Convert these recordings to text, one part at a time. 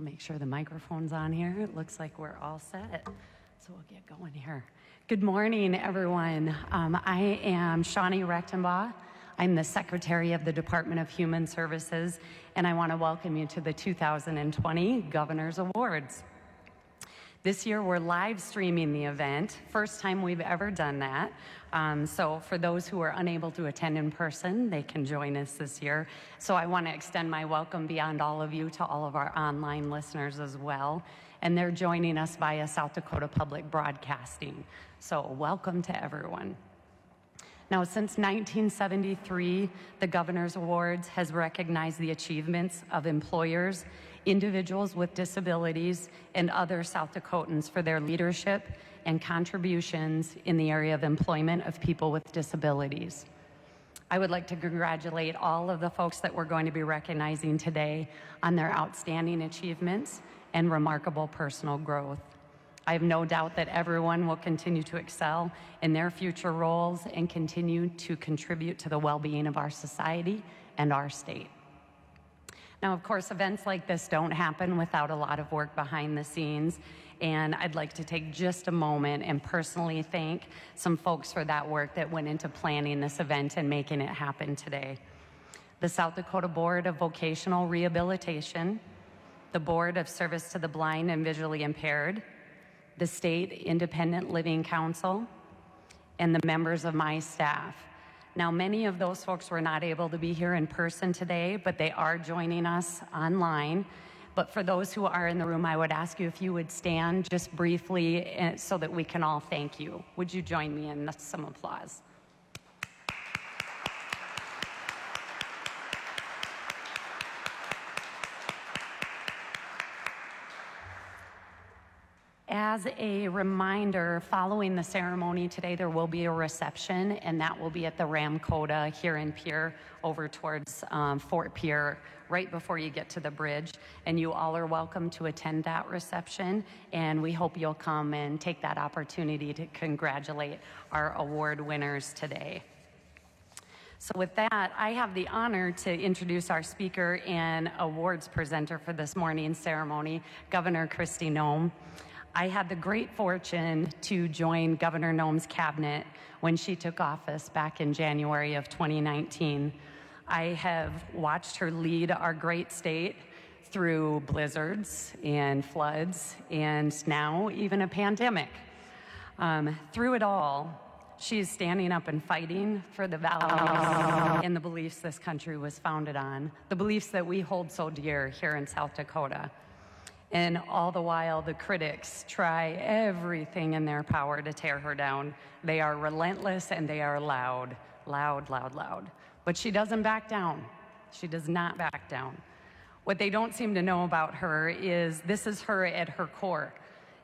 make sure the microphone's on here. It looks like we're all set. So we'll get going here. Good morning, everyone. I am SHAWNIE RECHTENBAUGh. I'm the Secretary of the Department of Human Services, and I want to welcome you to the 2020 Governor's Awards. This year, we're live streaming the event. First time we've ever done that. So for those who are unable to attend in person, they can join us this year. So I want to extend my welcome beyond all of you to all of our online listeners as well. And they're joining us via South Dakota Public Broadcasting. So welcome to everyone. Now, since 1973, the Governor's Awards has recognized the achievements of employers, individuals with disabilities, and other South Dakotans for their leadership and contributions in the area of employment of people with disabilities. I would like to congratulate all of the folks that we're going to be recognizing today on their outstanding achievements and remarkable personal growth. I have no doubt that everyone will continue to excel in their future roles and continue to contribute to the well-being of our society and our state. Now, of course, events like this don't happen without a lot of work behind the scenes, and I'd like to take just a moment and personally thank some folks for that work that went into planning this event and making it happen today. The South Dakota Board of Vocational Rehabilitation, the Board of Service to the Blind and Visually Impaired, the State Independent Living Council, and the members of my staff. Now, many of those folks were not able to be here in person today, but they are joining us online. But for those who are in the room, I would ask you if you would stand just briefly so that we can all thank you. Would you join me in some applause? As a reminder, following the ceremony today, there will be a reception, and that will be at the Ramkota here in Pierre, over towards Fort Pierre, right before you get to the bridge. And you all are welcome to attend that reception, and we hope you'll come and take that opportunity to congratulate our award winners today. So with that, I have the honor to introduce our speaker and awards presenter for this morning's ceremony, Governor Kristi Noem. I had the great fortune to join Governor Noem's cabinet when she took office back in January of 2019. I have watched her lead our great state through blizzards and floods and now even a pandemic. Through it all, she is standing up and fighting for the values and the beliefs this country was founded on, the beliefs that we hold so dear here in South Dakota. And all the while, the critics try everything in their power to tear her down. They are relentless and they are loud, loud, loud, loud. But she doesn't back down. She does not back down. What they don't seem to know about her is this is her at her core.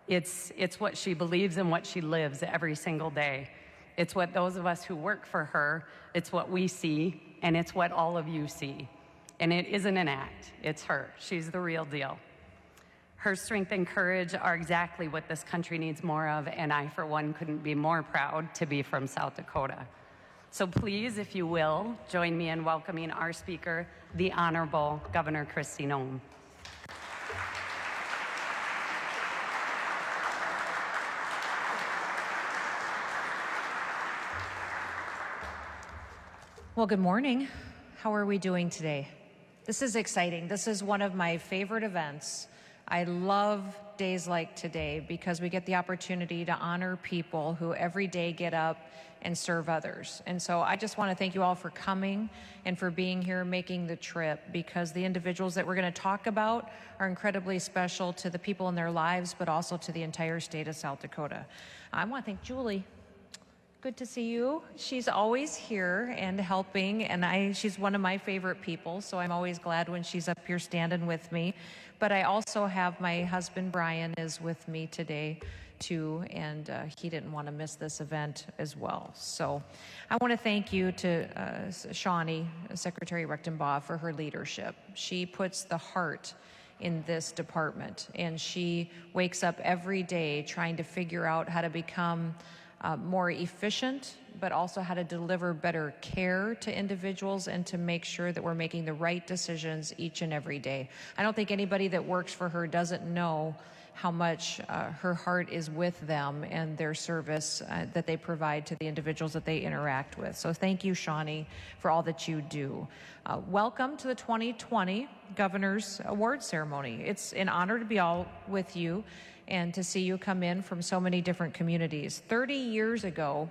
It's what she believes and what she lives every single day. It's what those of us who work for her, it's what we see, and it's what all of you see. And it isn't an act, it's her. She's the real deal. Her strength and courage are exactly what this country needs more of, and I, for one, couldn't be more proud to be from South Dakota. So please, if you will, join me in welcoming our speaker, the Honorable Governor Kristi Noem. Well, good morning. How are we doing today? This is exciting. This is one of my favorite events. I love days like today because we get the opportunity to honor people who every day get up and serve others. And so I just want to thank you all for coming and for being here, making the trip, because the individuals that we're going to talk about are incredibly special to the people in their lives, but also to the entire state of South Dakota. I want to thank Julie. Good to see you. She's always here and helping, and she's one of my favorite people, so I'm always glad when she's up here standing with me. But I also have my husband, Brian, is with me today, too, and he didn't want to miss this event as well. So I want to thank you to SHAWNIE, Secretary RECHTENBAUGH, for her leadership. She puts the heart in this department, and she wakes up every day trying to figure out how to become more efficient, but also how to deliver better care to individuals and to make sure that we're making the right decisions each and every day. I don't think anybody that works for her doesn't know how much her heart is with them and their service that they provide to the individuals that they interact with. So thank you, Shawnee, for all that you do. Welcome to the 2020 Governor's Award Ceremony. It's an honor to be all with you and to see you come in from so many different communities. 30 years ago,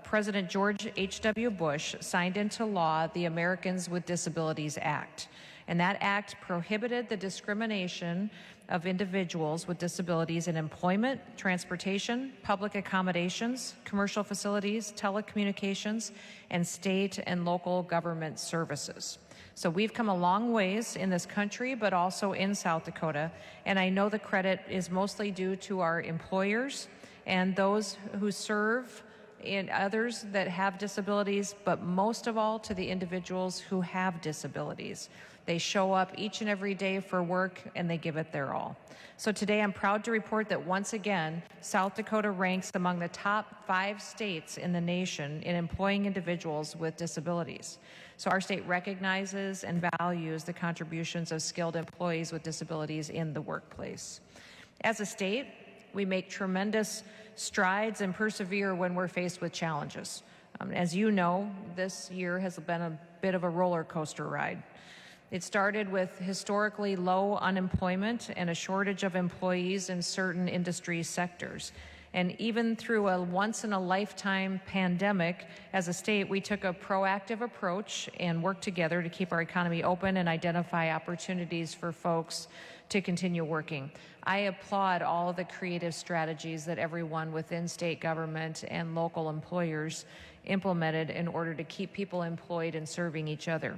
President George H.W. Bush signed into law the Americans with Disabilities Act. And that act prohibited the discrimination of individuals with disabilities in employment, transportation, public accommodations, commercial facilities, telecommunications, and state and local government services. So we've come a long ways in this country, but also in South Dakota. And I know the credit is mostly due to our employers and those who serve and others that have disabilities, but most of all to the individuals who have disabilities. They show up each and every day for work and they give it their all. So today I'm proud to report that once again, South Dakota ranks among the top 5 states in the nation in employing individuals with disabilities. So our state recognizes and values the contributions of skilled employees with disabilities in the workplace. As a state, we make tremendous strides and persevere when we're faced with challenges. As you know, this year has been a bit of a roller coaster ride. It started with historically low unemployment and a shortage of employees in certain industry sectors. And even through a once-in-a-lifetime pandemic, as a state, we took a proactive approach and worked together to keep our economy open and identify opportunities for folks to continue working. I applaud all of the creative strategies that everyone within state government and local employers implemented in order to keep people employed and serving each other.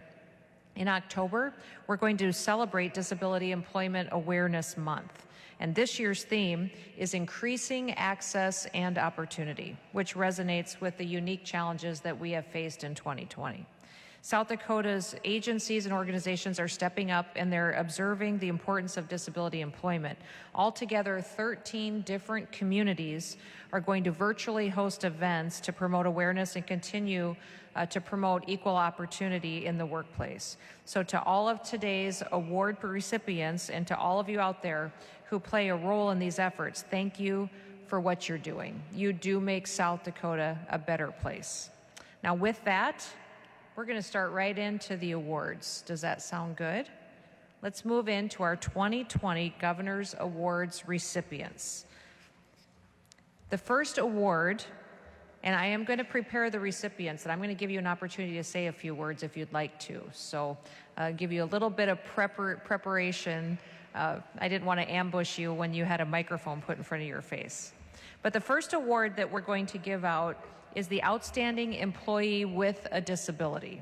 In October, we're going to celebrate Disability Employment Awareness Month. And this year's theme is Increasing Access and Opportunity, which resonates with the unique challenges that we have faced in 2020. South Dakota's agencies and organizations are stepping up and they're observing the importance of disability employment. Altogether, 13 different communities are going to virtually host events to promote awareness and continue to promote equal opportunity in the workplace. So to all of today's award recipients and to all of you out there who play a role in these efforts, thank you for what you're doing. You do make South Dakota a better place. Now with that, we're going to start right into the awards. Does that sound good? Let's move into our 2020 Governor's Awards recipients. The first award, and I am going to prepare the recipients, and I'm going to give you an opportunity to say a few words if you'd like to. So give you a little bit of preparation. I didn't want to ambush you when you had a microphone put in front of your face. But the first award that we're going to give out is the Outstanding Employee with a Disability.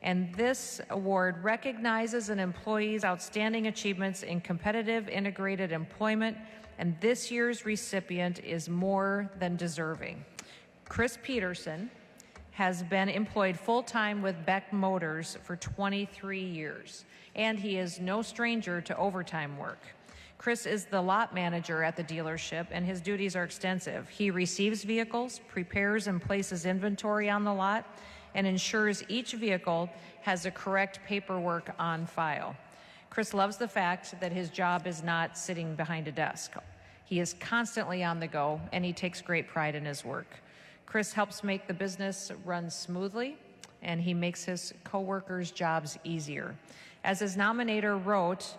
And this award recognizes an employee's outstanding achievements in competitive integrated employment, and this year's recipient is more than deserving. Chris Peterson has been employed full-time with Beck Motors for 23 years, and he is no stranger to overtime work. Chris is the lot manager at the dealership, and his duties are extensive. He receives vehicles, prepares and places inventory on the lot, and ensures each vehicle has the correct paperwork on file. Chris loves the fact that his job is not sitting behind a desk. He is constantly on the go, and he takes great pride in his work. Chris helps make the business run smoothly, and he makes his coworkers' jobs easier. As his nominator wrote,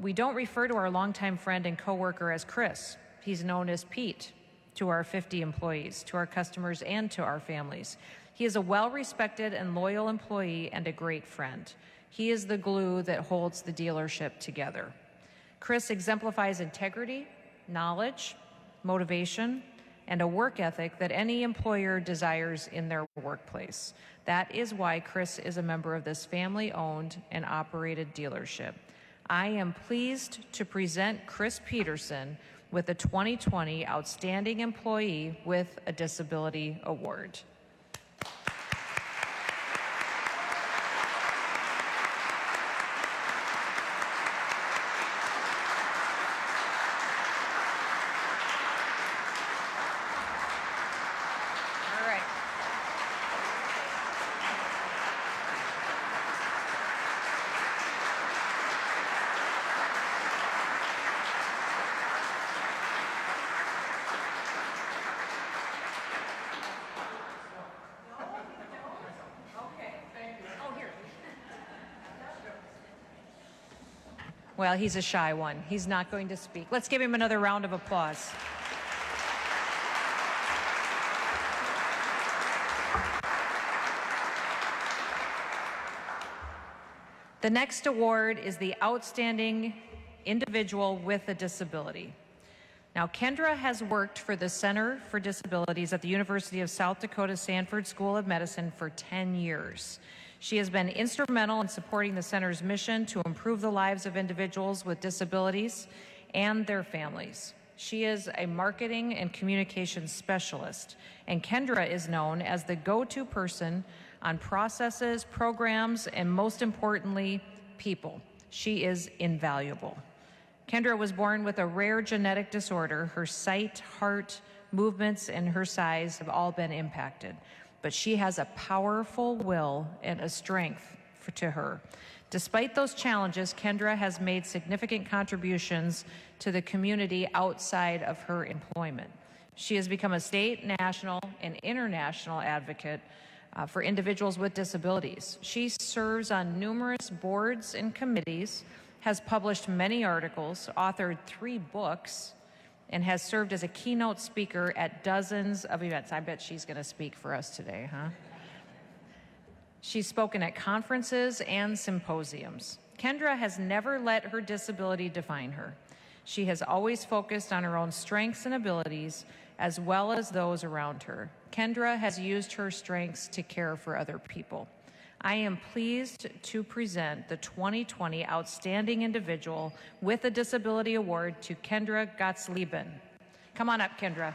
we don't refer to our longtime friend and coworker as Chris. He's known as Pete to our 50 employees, to our customers, and to our families. He is a well-respected and loyal employee and a great friend. He is the glue that holds the dealership together. Chris exemplifies integrity, knowledge, motivation, and a work ethic that any employer desires in their workplace. That is why Chris is a member of this family-owned and operated dealership. I am pleased to present Chris Peterson with the 2020 Outstanding Employee with a Disability Award. Well, he's a shy one. He's not going to speak. Let's give him another round of applause. The next award is the Outstanding Individual with a Disability. Now, Kendra has worked for the Center for Disabilities at the University of South Dakota Sanford School of Medicine for 10 years. She has been instrumental in supporting the center's mission to improve the lives of individuals with disabilities and their families. She is a marketing and communications specialist, and Kendra is known as the go-to person on processes, programs, and most importantly, people. She is invaluable. Kendra was born with a rare genetic disorder. Her sight, heart, movements, and her size have all been impacted. But she has a powerful will and a strength to her. Despite those challenges, Kendra has made significant contributions to the community outside of her employment. She has become a state, national, and international advocate for individuals with disabilities. She serves on numerous boards and committees, has published many articles, authored 3 books, and has served as a keynote speaker at dozens of events. I bet she's going to speak for us today, huh? She's spoken at conferences and symposiums. Kendra has never let her disability define her. She has always focused on her own strengths and abilities, as well as those around her. Kendra has used her strengths to care for other people. I am pleased to present the 2020 Outstanding Individual with a Disability Award to Kendra GOTTSLEBEN. Come on up, Kendra.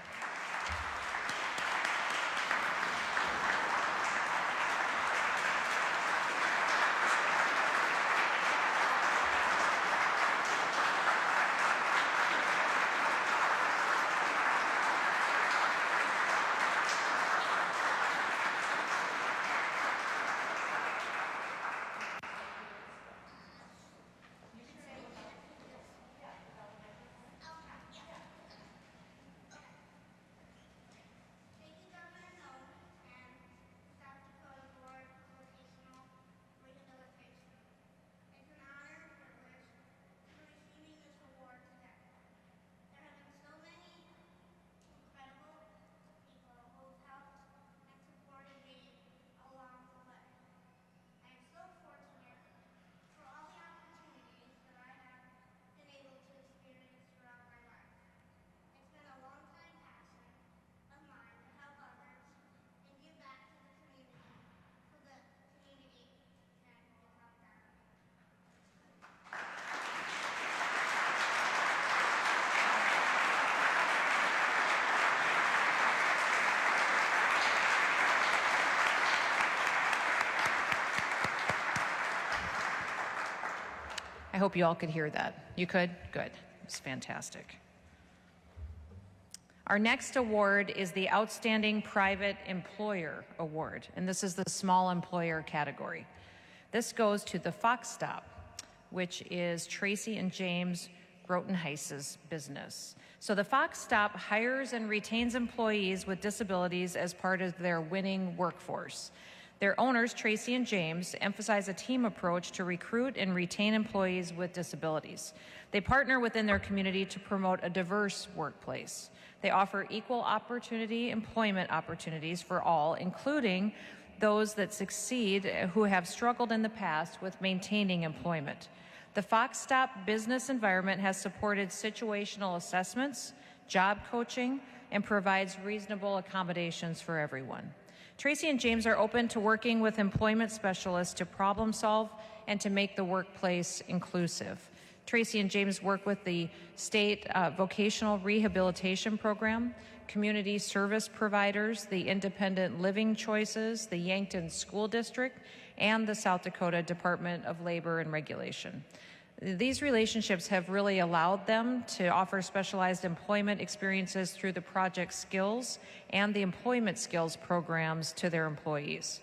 I hope you all could hear that. You could? Good. It's fantastic. Our next award is the Outstanding Private Employer Award, and this is the small employer category. This goes to the Fox Stop, which is Tracy and James Grotenhuis's business. So the Fox Stop hires and retains employees with disabilities as part of their winning workforce. Their owners, Tracy and James, emphasize a team approach to recruit and retain employees with disabilities. They partner within their community to promote a diverse workplace. They offer equal opportunity employment opportunities for all, including those that succeed who have struggled in the past with maintaining employment. The Fox Stop business environment has supported situational assessments, job coaching, and provides reasonable accommodations for everyone. Tracy and James are open to working with employment specialists to problem solve and to make the workplace inclusive. Tracy and James work with the state vocational rehabilitation program, community service providers, the Independent Living Choices, the Yankton School District, and the South Dakota Department of Labor and Regulation. These relationships have really allowed them to offer specialized employment experiences through the Project Skills and the Employment Skills programs to their employees.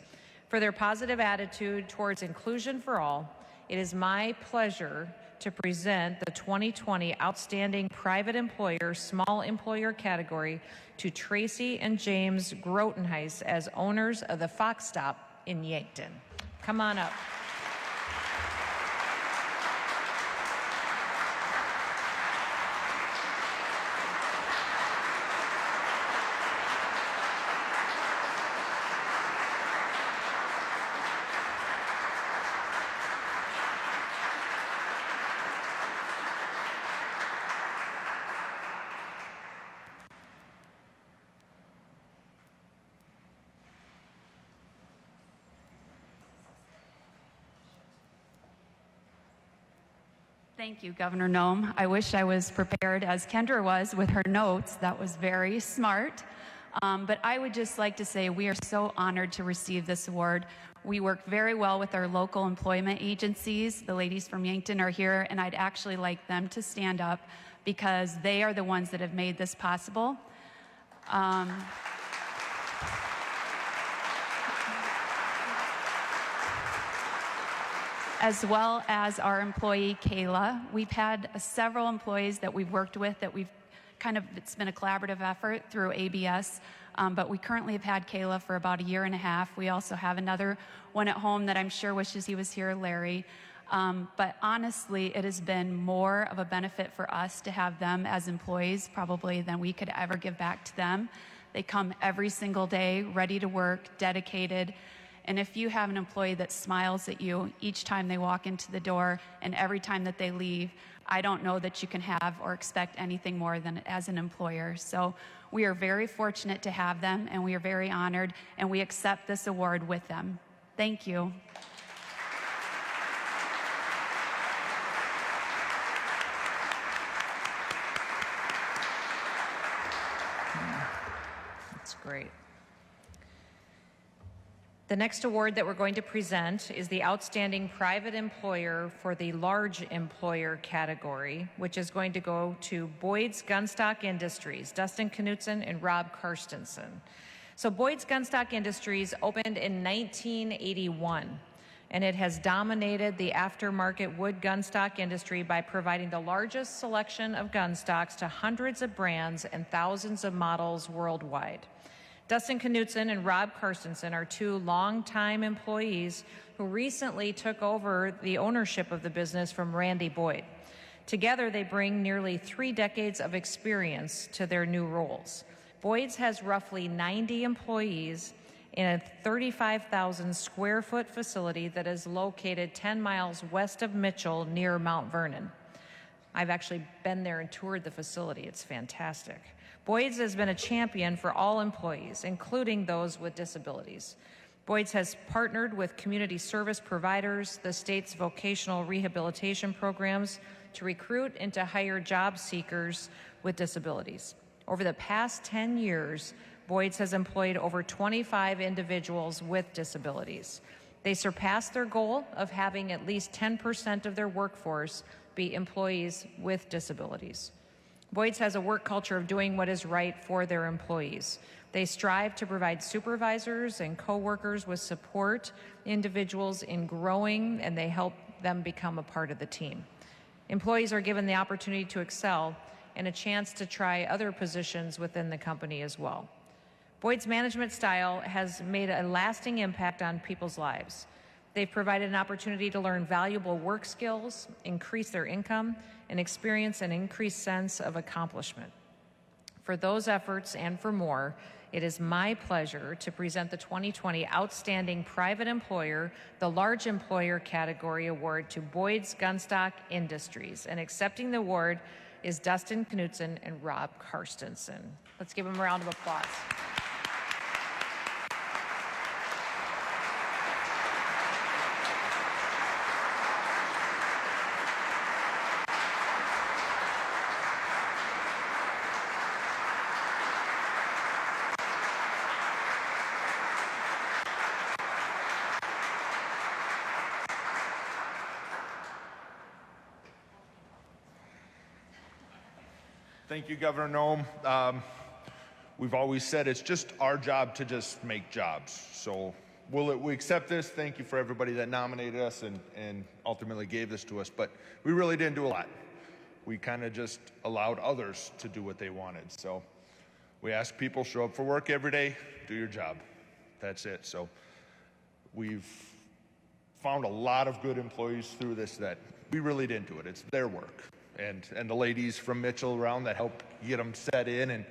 For their positive attitude towards inclusion for all, it is my pleasure to present the 2020 Outstanding Private Employer Small Employer category to Tracy and James Grotenhuis as owners of the Fox Stop in Yankton. Come on up. Thank you, Governor Noem. I wish I was prepared as Kendra was with her notes. That was very smart. But I would just like to say we are so honored to receive this award. We work very well with our local employment agencies. The ladies from Yankton are here, and I'd actually like them to stand up because they are the ones that have made this possible. As well as our employee, Kayla. We've had several employees that we've worked with that it's been a collaborative effort through ABS, but we currently have had Kayla for about a year and a half. We also have another one at home that I'm sure wishes he was here, Larry. But honestly, it has been more of a benefit for us to have them as employees probably than we could ever give back to them. They come every single day, ready to work, dedicated. And if you have an employee that smiles at you each time they walk into the door and every time that they leave, I don't know that you can have or expect anything more than as an employer. So we are very fortunate to have them, and we are very honored, and we accept this award with them. Thank you. That's great. The next award that we're going to present is the Outstanding Private Employer for the Large Employer category, which is going to go to Boyd's GUNSTOCK Industries, Dustin Knutson and Rob Karstensen. So Boyd's GUNSTOCK Industries opened in 1981, and it has dominated the aftermarket wood gunstock industry by providing the largest selection of gun stocks to hundreds of brands and thousands of models worldwide. Dustin Knutson and Rob Karstensen are two longtime employees who recently took over the ownership of the business from Randy Boyd. Together, they bring nearly 3 decades of experience to their new roles. Boyd's has roughly 90 employees in a 35,000 square foot facility that is located 10 miles west of Mitchell near Mount Vernon. I've actually been there and toured the facility. It's fantastic. Boyd's has been a champion for all employees, including those with disabilities. Boyd's has partnered with community service providers, the state's vocational rehabilitation programs, to recruit and to hire job seekers with disabilities. Over the past 10 years, Boyd's has employed over 25 individuals with disabilities. They surpassed their goal of having at least 10% of their workforce be employees with disabilities. Boyd's has a work culture of doing what is right for their employees. They strive to provide supervisors and coworkers with support, individuals in growing, and they help them become a part of the team. Employees are given the opportunity to excel and a chance to try other positions within the company as well. Boyd's management style has made a lasting impact on people's lives. They've provided an opportunity to learn valuable work skills, increase their income, and experience an increased sense of accomplishment. For those efforts and for more, it is my pleasure to present the 2020 Outstanding Private Employer, the Large Employer category award to Boyd's GUNSTOCK Industries. And accepting the award is Dustin Knutson and Rob Karstensen. Let's give them a round of applause. Thank you, Governor Noem. We've always said it's just our job to just make jobs. So we accept this. Thank you for everybody that nominated us and ultimately gave this to us. But we really didn't do a lot. We kind of just allowed others to do what they wanted. So we ask people, show up for work every day, do your job. That's it. So we've found a lot of good employees through this that we really didn't do it. It's their work. And the ladies from Mitchell around that helped get them set in and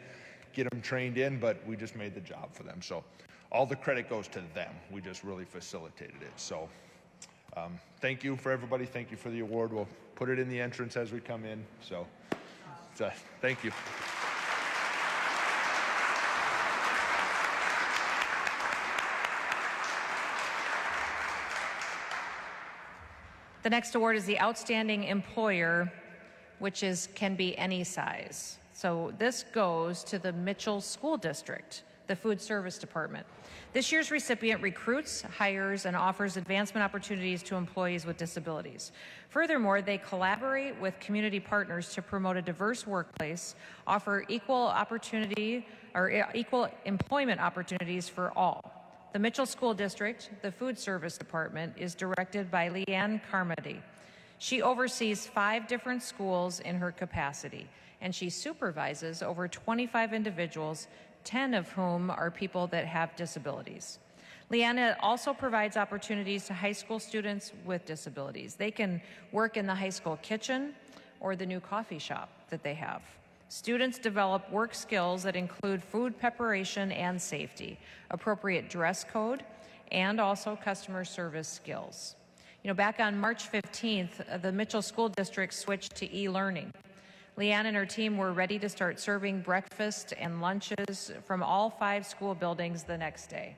get them trained in, but we just made the job for them. So all the credit goes to them. We just really facilitated it. So thank you for everybody. Thank you for the award. We'll put it in the entrance as we come in. So thank you. The next award is the Outstanding Employer, which can be any size. So this goes to the Mitchell School District, the Food Service Department. This year's recipient recruits, hires, and offers advancement opportunities to employees with disabilities. Furthermore, they collaborate with community partners to promote a diverse workplace, offer equal employment opportunities for all. The Mitchell School District, the Food Service Department, is directed by Leanne Carmody. She oversees 5 different schools in her capacity, and she supervises over 25 individuals, 10 of whom are people that have disabilities. Leanna also provides opportunities to high school students with disabilities. They can work in the high school kitchen or the new coffee shop that they have. Students develop work skills that include food preparation and safety, appropriate dress code, and also customer service skills. You know, back on March 15th, the Mitchell School District switched to e-learning. Leanne and her team were ready to start serving breakfast and lunches from all 5 school buildings the next day.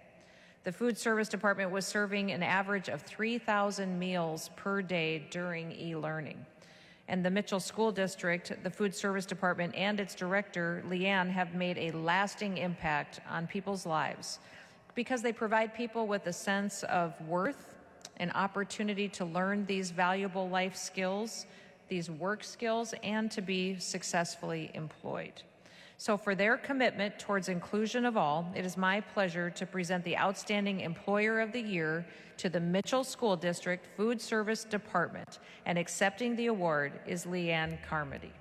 The Food Service Department was serving an average of 3,000 meals per day during e-learning. And the Mitchell School District, the Food Service Department, and its director, Leanne, have made a lasting impact on people's lives because they provide people with a sense of worth, an opportunity to learn these valuable life skills, these work skills, and to be successfully employed. So for their commitment towards inclusion of all, it is my pleasure to present the Outstanding Employer of the Year to the Mitchell School District Food Service Department, and accepting the award is Leanne Carmody.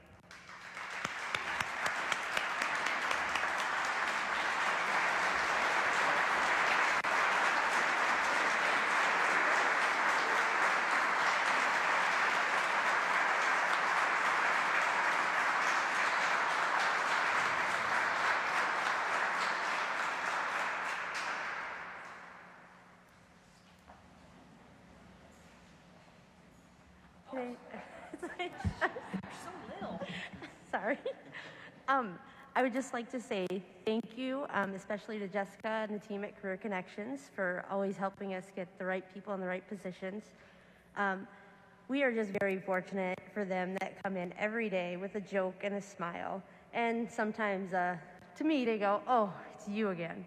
Sorry. I would just like to say thank you, especially to Jessica and the team at Career Connections for always helping us get the right people in the right positions. We are just very fortunate for them that come in every day with a joke and a smile. And sometimes, to me, they go, "Oh, it's you again."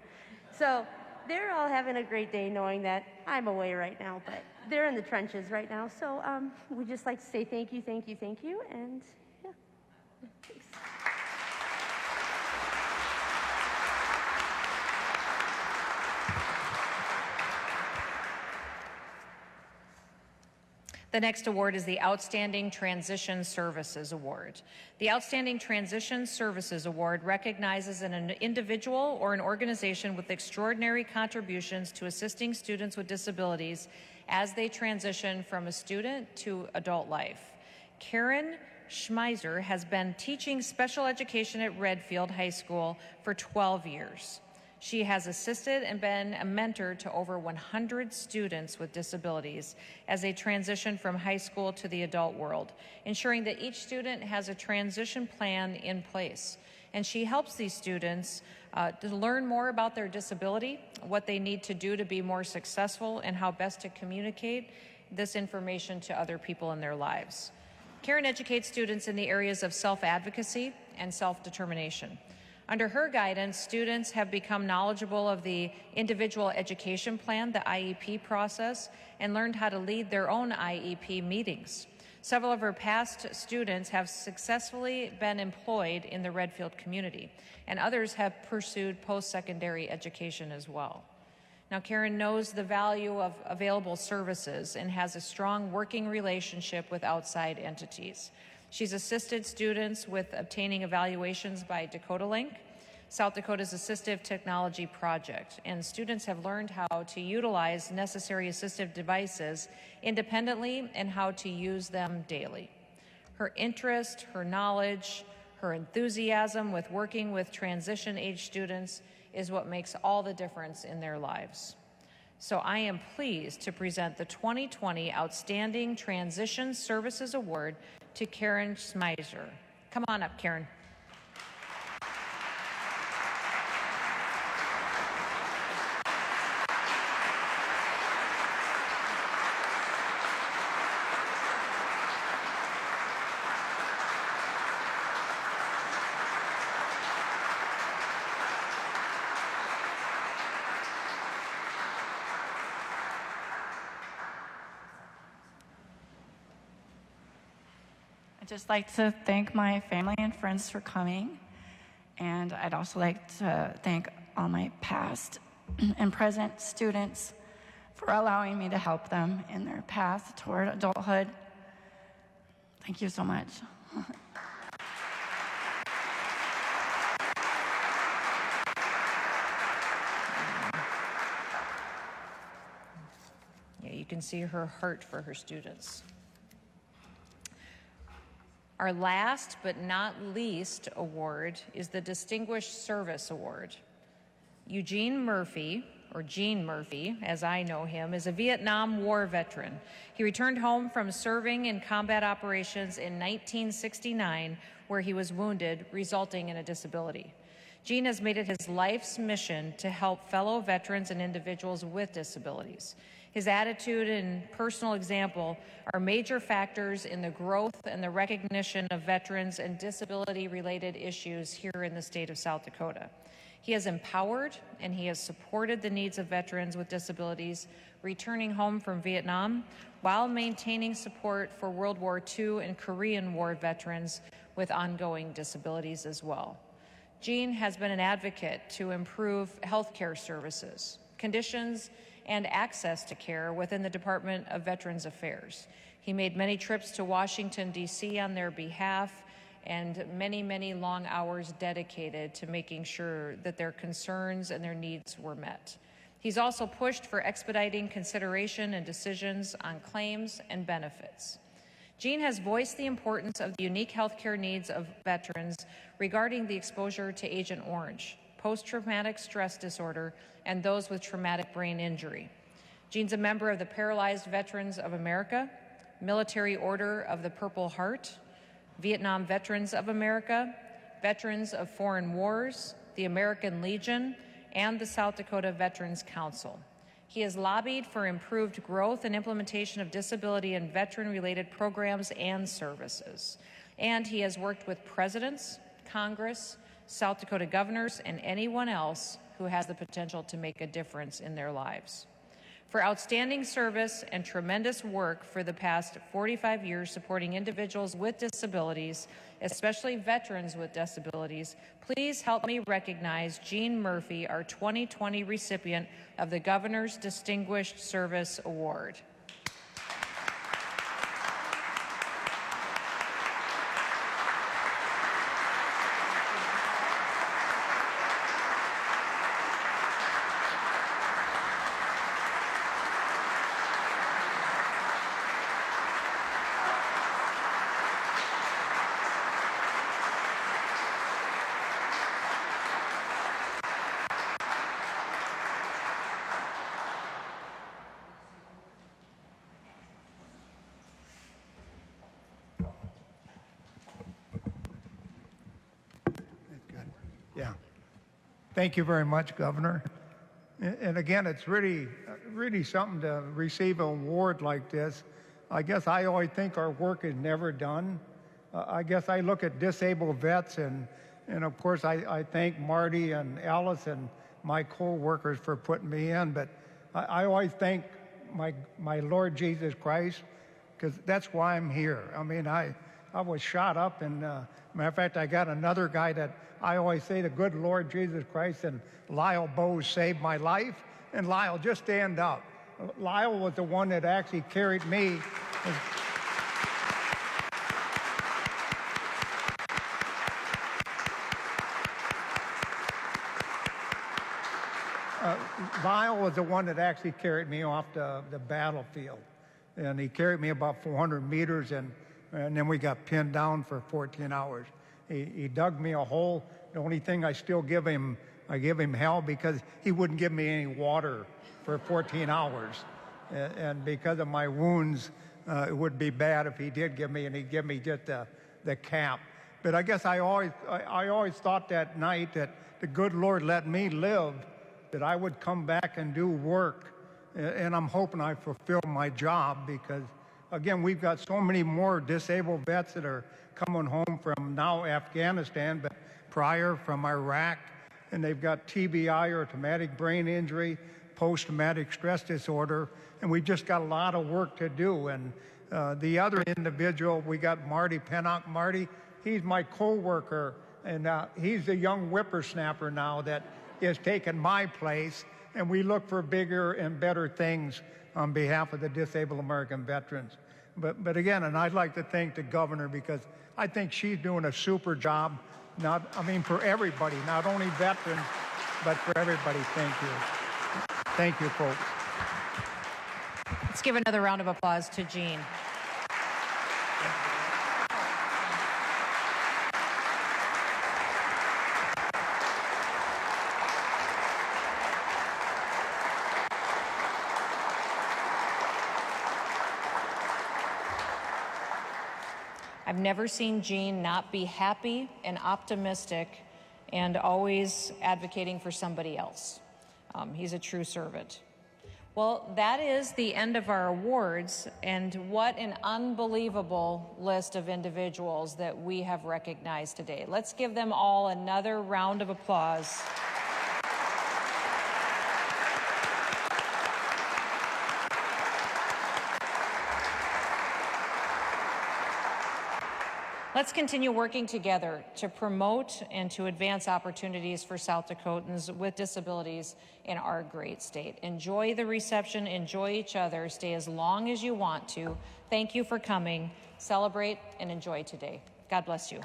So they're all having a great day knowing that I'm away right now, but they're in the trenches right now. So we just like to say thank you, thank you, thank you, and yeah, thanks. The next award is the Outstanding Transition Services Award. The Outstanding Transition Services Award recognizes an individual or an organization with extraordinary contributions to assisting students with disabilities as they transition from a student to adult life. Karen SCHMEISER has been teaching special education at Redfield High School for 12 years. She has assisted and been a mentor to over 100 students with disabilities as they transition from high school to the adult world, ensuring that each student has a transition plan in place. And she helps these students to learn more about their disability, what they need to do to be more successful, and how best to communicate this information to other people in their lives. Karen educates students in the areas of self-advocacy and self-determination. Under her guidance, students have become knowledgeable of the individual education plan, the IEP process, and learned how to lead their own IEP meetings. Several of her past students have successfully been employed in the Redfield community, and others have pursued post-secondary education as well. Now, Karen knows the value of available services and has a strong working relationship with outside entities. She's assisted students with obtaining evaluations by Dakota Link, South Dakota's Assistive Technology Project, and students have learned how to utilize necessary assistive devices independently and how to use them daily. Her interest, her knowledge, her enthusiasm with working with transition-age students is what makes all the difference in their lives. So I am pleased to present the 2020 Outstanding Transition Services Award to Karen SCHMEISER. Come on up, Karen. I'd just like to thank my family and friends for coming, and I'd also like to thank all my past and present students for allowing me to help them in their path toward adulthood. Thank you so much. Yeah, you can see her heart for her students. Our last but not least award is the Distinguished Service Award. Eugene Murphy, or Gene Murphy, as I know him, is a Vietnam War veteran. He returned home from serving in combat operations in 1969, where he was wounded, resulting in a disability. Gene has made it his life's mission to help fellow veterans and individuals with disabilities. His attitude and personal example are major factors in the growth and the recognition of veterans and disability-related issues here in the state of South Dakota. He has empowered and he has supported the needs of veterans with disabilities returning home from Vietnam while maintaining support for World War II and Korean War veterans with ongoing disabilities as well. Gene has been an advocate to improve healthcare services, conditions, and access to care within the Department of Veterans Affairs. He made many trips to Washington, D.C. on their behalf, and many, many long hours dedicated to making sure that their concerns and their needs were met. He's also pushed for expediting consideration and decisions on claims and benefits. Gene has voiced the importance of the unique healthcare needs of veterans regarding the exposure to Agent Orange, post-traumatic stress disorder, and those with traumatic brain injury. Gene's a member of the Paralyzed Veterans of America, Military Order of the Purple Heart, Vietnam Veterans of America, Veterans of Foreign Wars, the American Legion, and the South Dakota Veterans Council. He has lobbied for improved growth and implementation of disability and veteran-related programs and services. And he has worked with presidents, Congress, South Dakota governors, and anyone else who has the potential to make a difference in their lives. For outstanding service and tremendous work for the past 45 years supporting individuals with disabilities, especially veterans with disabilities, please help me recognize Gene Murphy, our 2020 recipient of the Governor's Distinguished Service Award. Yeah. Thank you very much, Governor. And again, it's really something to receive an award like this. I guess I always think our work is never done. I guess I look at disabled vets, and of course I thank Marty and Alice and my co-workers for putting me in, but I always thank my Lord Jesus Christ, because that's why I'm here. I mean, I was shot up, and matter of fact, I got another guy that I always say the good Lord Jesus Christ and Lyle Bowes saved my life. And Lyle, just stand up. Lyle was the one that actually carried me. Lyle was the one that actually carried me off the battlefield. And he carried me about 400 meters, and then we got pinned down for 14 hours. He dug me a hole. The only thing I still give him, I give him hell because he wouldn't give me any water for 14 hours. And because of my wounds, it would be bad if he did give me, and he'd give me just the cap. But I guess I always thought that night that the good Lord let me live, that I would come back and do work. And I'm hoping I fulfill my job, because again, we've got so many more disabled vets that are coming home from now Afghanistan, but prior from Iraq, and they've got TBI, or traumatic brain injury, post-traumatic stress disorder, and we've just got a lot of work to do. And The other individual, we got Marty Pennock. Marty, he's my co-worker, and he's the young whippersnapper now that is taking my place, and we look for bigger and better things on behalf of the disabled American veterans. But again, and I'd like to thank the governor, because I think she's doing a super job, for everybody, not only veterans, but for everybody. Thank you. Thank you, folks. Let's give another round of applause to Jean. I've never seen Jean not be happy and optimistic and always advocating for somebody else. He's a true servant. Well, that is the end of our awards, and what an unbelievable list of individuals that we have recognized today. Let's give them all another round of applause. Let's continue working together to promote and to advance opportunities for South Dakotans with disabilities in our great state. Enjoy the reception, enjoy each other, stay as long as you want to. Thank you for coming. Celebrate and enjoy today. God bless you.